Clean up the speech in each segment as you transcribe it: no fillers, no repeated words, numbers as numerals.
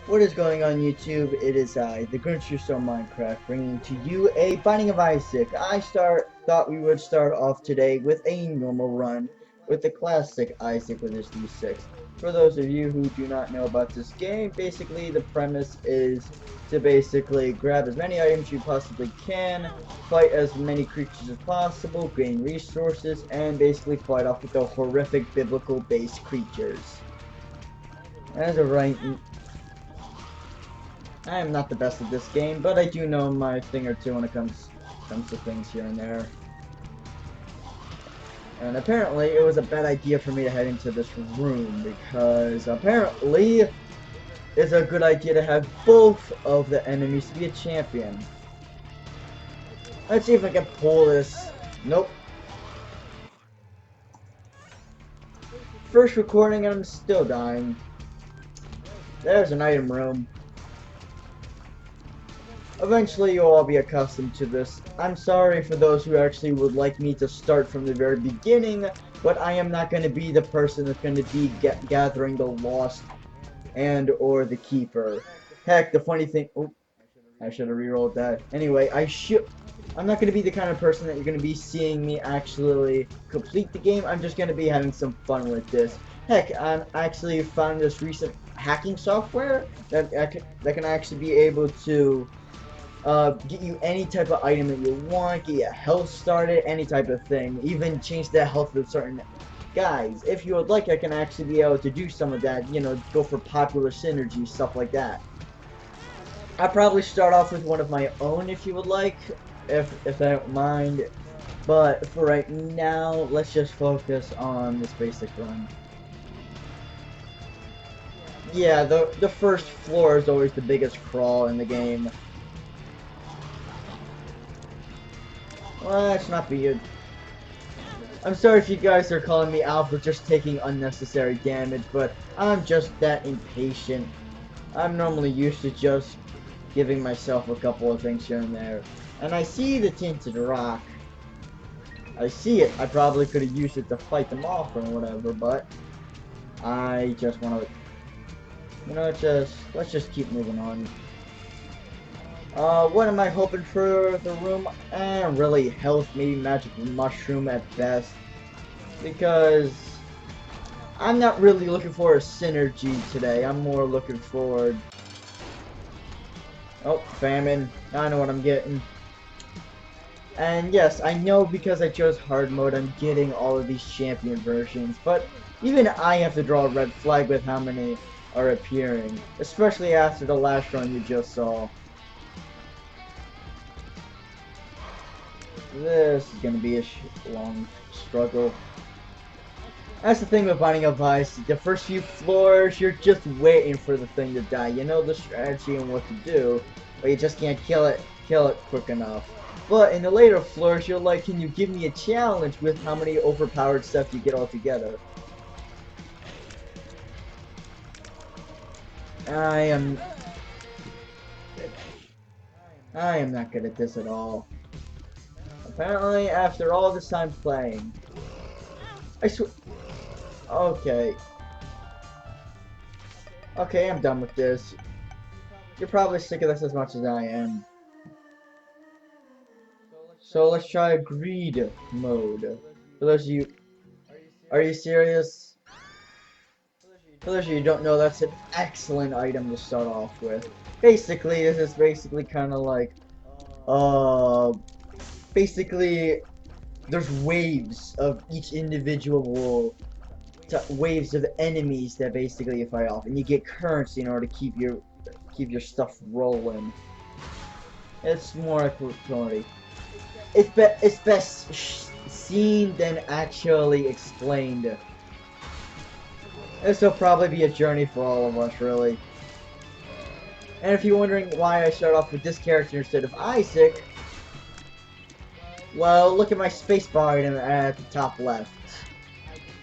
What is going on YouTube? It is I, the GrinchWhoStoleMinecraft, bringing to you a Binding of Isaac. Thought we would start off today with a normal run with the classic Isaac with his D6. For those of you who do not know about this game, basically the premise is to basically grab as many items you possibly can, fight as many creatures as possible, gain resources, and basically fight off with the horrific biblical-based creatures. As of right I am not the best at this game, but I do know my thing or two when it comes to things here and there. And apparently it was a bad idea for me to head into this room, because apparently it's a good idea to have both of the enemies to be a champion. Let's see if I can pull this. Nope. First recording and I'm still dying. There's an item room. Eventually you'll all be accustomed to this. I'm sorry for those who actually would like me to start from the very beginning, but I am not going to be the person that's going to be gathering the lost and or the keeper. Heck, the funny thing... Oh, I should have rerolled that. Anyway, I'm not going to be the kind of person that you're going to be seeing me actually complete the game. I'm just going to be having some fun with this. Heck, I actually found this recent hacking software that can actually be able to get you any type of item that you want, get your health started, any type of thing, even change the health of certain guys. If you would like, I can actually be able to do some of that, you know, go for popular synergy, stuff like that. I'll probably start off with one of my own if you would like, if I don't mind, but for right now, let's just focus on this basic run. Yeah, the first floor is always the biggest crawl in the game. Let's not be good. I'm sorry if you guys are calling me out for just taking unnecessary damage, but I'm just that impatient. I'm normally used to just giving myself a couple of things here and there. And I see the tinted rock. I see it. I probably could have used it to fight them off or whatever, but I just want to, you know, let's just keep moving on. What am I hoping for the room? Really health, maybe magic mushroom at best. Because I'm not really looking for a synergy today. I'm more looking for... Oh, famine. I know what I'm getting. And yes, I know because I chose hard mode, I'm getting all of these champion versions. But even I have to draw a red flag with how many are appearing. Especially after the last run you just saw. This is gonna be a long struggle. That's the thing with Binding of Isaac. The first few floors, you're just waiting for the thing to die. You know the strategy and what to do, but you just can't kill it quick enough. But in the later floors, you're like, can you give me a challenge with how many overpowered stuff you get all together? I am not good at this at all. Apparently, after all this time playing. I swear. Okay. Okay, I'm done with this. You're probably sick of this as much as I am. So let's try greed mode. For those of you... Are you serious? For those of you who don't know, that's an excellent item to start off with. Basically, this is basically kind of like... Basically, there's waves of each individual waves of enemies that basically you fight off, and you get currency in order to keep your stuff rolling. It's more like utility. It's best seen than actually explained. This will probably be a journey for all of us, really. And if you're wondering why I start off with this character instead of Isaac, well, look at my spacebar item at the top left.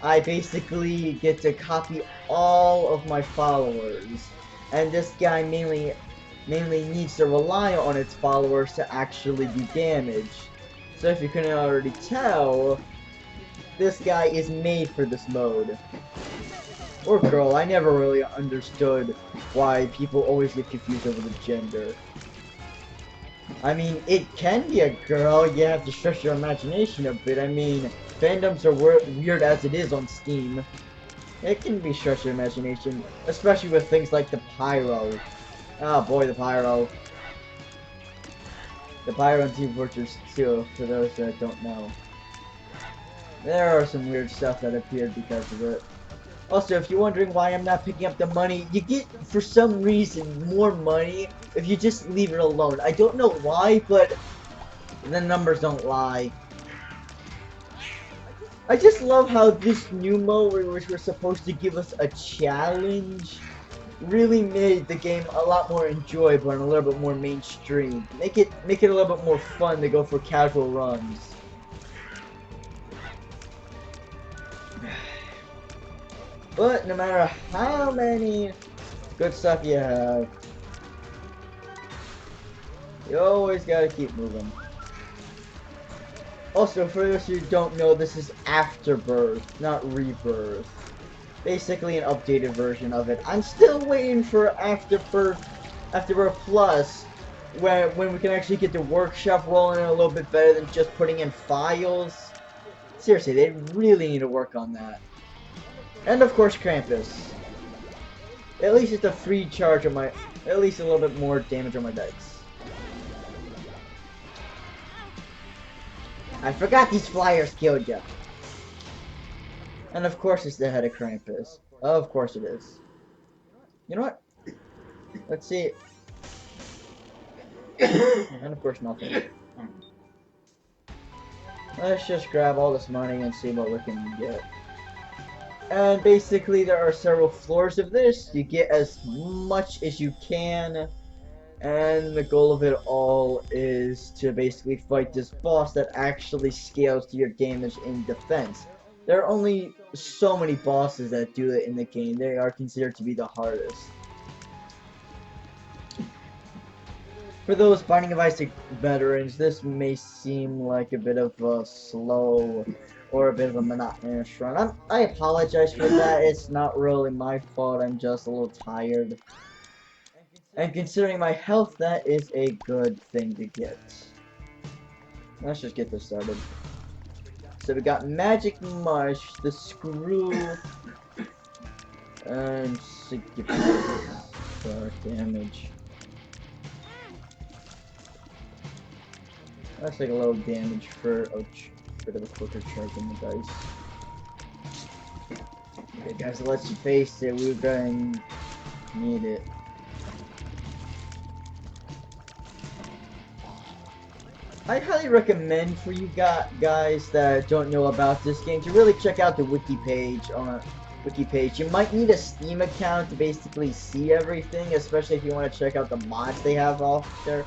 I basically get to copy all of my followers, and this guy mainly needs to rely on its followers to actually do damage. So if you couldn't already tell, this guy is made for this mode. Or girl. I never really understood why people always get confused over the gender. I mean, it can be a girl. You have to stretch your imagination a bit. I mean, fandoms are weird as it is on Steam. It can be stretched your imagination, especially with things like the Pyro. Oh boy, the Pyro. The Pyro and Team Fortress 2, for those that don't know. There are some weird stuff that appeared because of it. Also, if you're wondering why I'm not picking up the money, you get, for some reason, more money if you just leave it alone. I don't know why, but the numbers don't lie. I just love how this new mode, which was supposed to give us a challenge, really made the game a lot more enjoyable and a little bit more mainstream. Make it a little bit more fun to go for casual runs. But no matter how many good stuff you have, you always gotta keep moving. Also, for those who don't know, this is Afterbirth, not Rebirth. Basically an updated version of it. I'm still waiting for Afterbirth Plus, when we can actually get the workshop rolling a little bit better than just putting in files. Seriously, they really need to work on that. And of course, Krampus. At least it's a free charge on my, at least a little bit more damage on my dice. I forgot these flyers killed ya. And of course it's the head of Krampus. Of course it is. You know what? Let's see. And of course nothing. Let's just grab all this money and see what we can get. And basically there are several floors of this. You get as much as you can. And the goal of it all is to basically fight this boss that actually scales to your damage in defense. There are only so many bosses that do it in the game. They are considered to be the hardest. For those Binding of Isaac veterans, this may seem like a bit of a slow or a bit of a monotonous run. I apologize for that. It's not really my fault. I'm just a little tired. And considering my health, that is a good thing to get. Let's just get this started. So we got Magic Mush, the Screw, and for damage. Let's take a little damage for a bit of a quicker charge on the dice. Okay guys, let's face it, we're going to need it. I highly recommend for you guys that don't know about this game to really check out the wiki page. You might need a Steam account to basically see everything, especially if you want to check out the mods they have off there.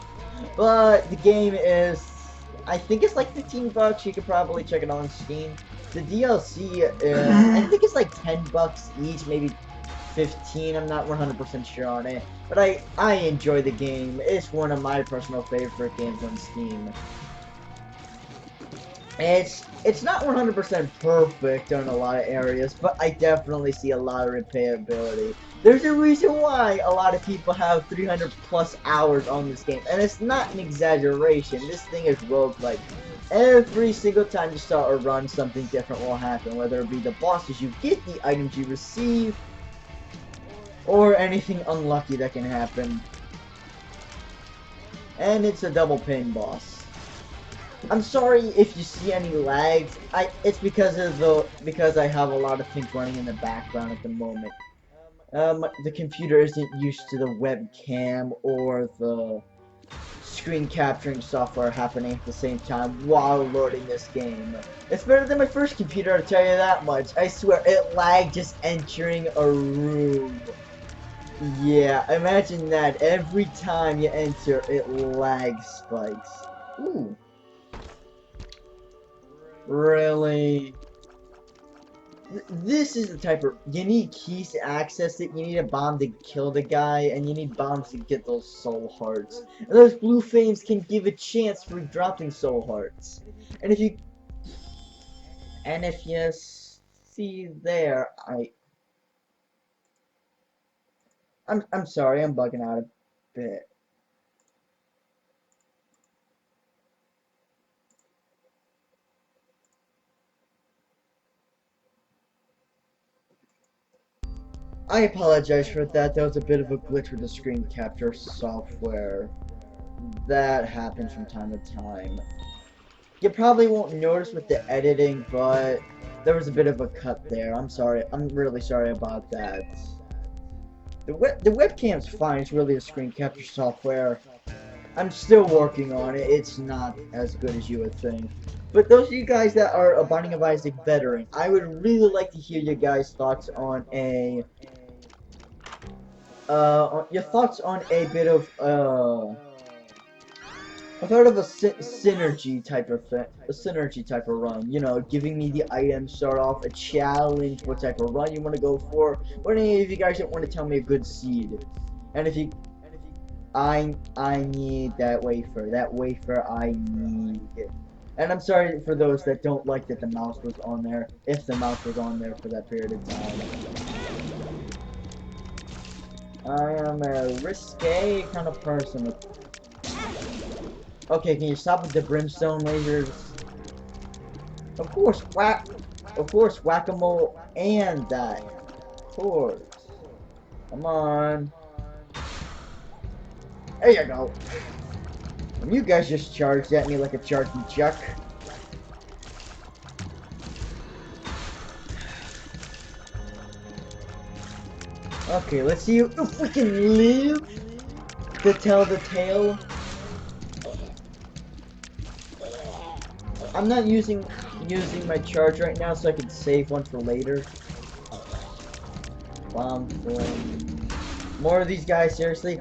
But the game is, I think it's like 15 bucks. You could probably check it on Steam. The DLC, I think it's like 10 bucks each, maybe 15. I'm not 100% sure on it. But I enjoy the game. It's one of my personal favorite games on Steam. It's not 100% perfect in a lot of areas, but I definitely see a lot of replayability. There's a reason why a lot of people have 300 plus hours on this game, and it's not an exaggeration. This thing is roguelike. Every single time you start a run, something different will happen, whether it be the bosses you get, the items you receive, or anything unlucky that can happen. And it's a double pin boss. I'm sorry if you see any lags. It's because I have a lot of things running in the background at the moment. The computer isn't used to the webcam or the screen capturing software happening at the same time while loading this game. It's better than my first computer, I'll tell you that much. I swear, it lagged just entering a room. Yeah, imagine that. Every time you enter, it lag spikes. Ooh. Really? This is the type of... You need keys to access it, you need a bomb to kill the guy, and you need bombs to get those soul hearts. And those blue flames can give a chance for dropping soul hearts. And if you... see there, I'm sorry, I'm bugging out a bit. I apologize for that. That was a bit of a glitch with the screen capture software. That happens from time to time. You probably won't notice with the editing, but there was a bit of a cut there. I'm sorry. I'm really sorry about that. The webcam's fine. It's really a screen capture software. I'm still working on it. It's not as good as you would think. But those of you guys that are a Binding of Isaac veteran, I would really like to hear your guys' thoughts on your thoughts on a bit of I've heard of a synergy type of thing, a synergy type of run. You know, giving me the items, start off a challenge, what type of run you want to go for. Or any of you guys that want to tell me a good seed. And if you, I need that wafer. That wafer I need. And I'm sorry for those that don't like that the mouse was on there. If the mouse was on there for that period of time. I am a risque kind of person. Okay, can you stop with the brimstone lasers? Of course, whack-a-mole and that. Of course. Come on. There you go. And you guys just charged at me like a charging chuck. Okay, let's see if we can live to tell the tale. I'm not using my charge right now, so I can save one for later. Bomb throw. More of these guys, seriously.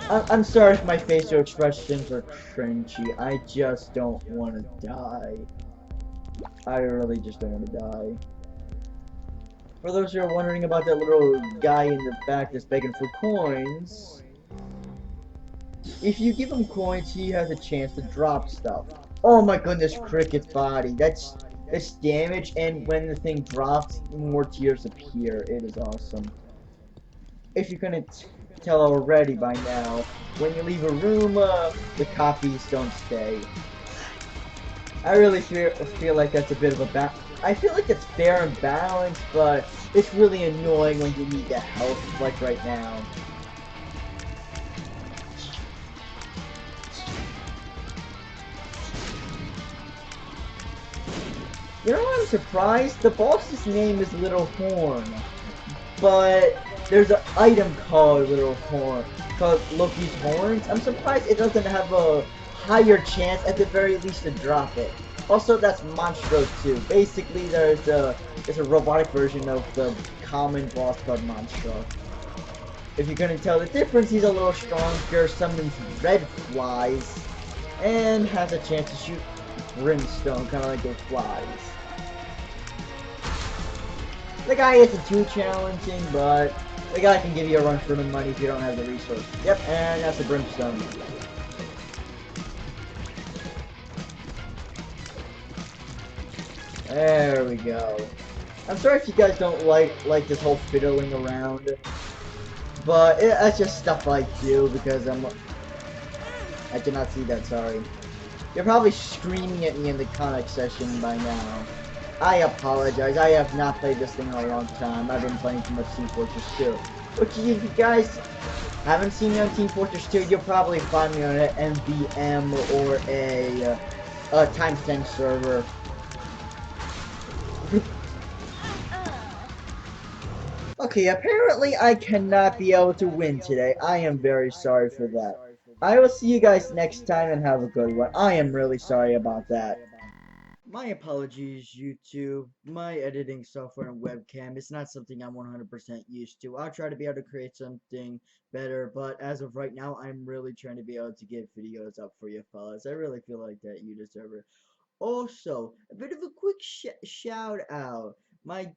I'm sorry if my facial expressions are cringy. I just don't want to die. I really just don't want to die. For those who are wondering about that little guy in the back that's begging for coins, if you give him coins, he has a chance to drop stuff. Oh my goodness, Cricket's body. That's damage, and when the thing drops, more tears appear. It is awesome. If you couldn't tell already by now, when you leave a room, the copies don't stay. I really feel like that's a bit of a I feel like it's fair and balanced, but it's really annoying when you need that help, like right now. You know what, I'm surprised? The boss's name is Little Horn, but there's an item called Little Horn, called Loki's Horns. I'm surprised it doesn't have a higher chance, at the very least, to drop it. Also, that's Monstro too. Basically, there's a robotic version of the common boss called Monstro. If you couldn't tell the difference, he's a little stronger, summons red flies, and has a chance to shoot brimstone, kind of like those flies. The guy isn't too challenging, but the guy can give you a run for the money if you don't have the resources. Yep, and that's a brimstone. There we go. I'm sorry if you guys don't like this whole fiddling around, but that's just stuff I do because I did not see that. Sorry. You're probably screaming at me in the comment section by now. I apologize. I have not played this thing in a long time. I've been playing too much Team Fortress 2. Which, if you guys haven't seen me on Team Fortress 2, you'll probably find me on an MVM or a timestamp server. Okay, apparently I cannot be able to win today. I am very sorry for that. I will see you guys next time and have a good one. I am really sorry about that. My apologies, YouTube. My editing software and webcam is not something I'm 100% used to. I'll try to be able to create something better, but as of right now, I'm really trying to be able to get videos up for you fellas. I really feel like that you deserve it. Also, a bit of a quick shout out. My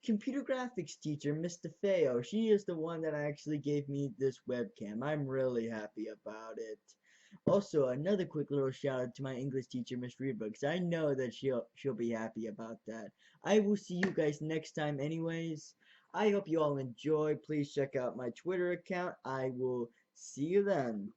computer graphics teacher, Miss DeFeo, she is the one that actually gave me this webcam. I'm really happy about it. Also, another quick little shout out to my English teacher, Miss Reba, because I know that she'll be happy about that. I will see you guys next time anyways. I hope you all enjoy. Please check out my Twitter account. I will see you then.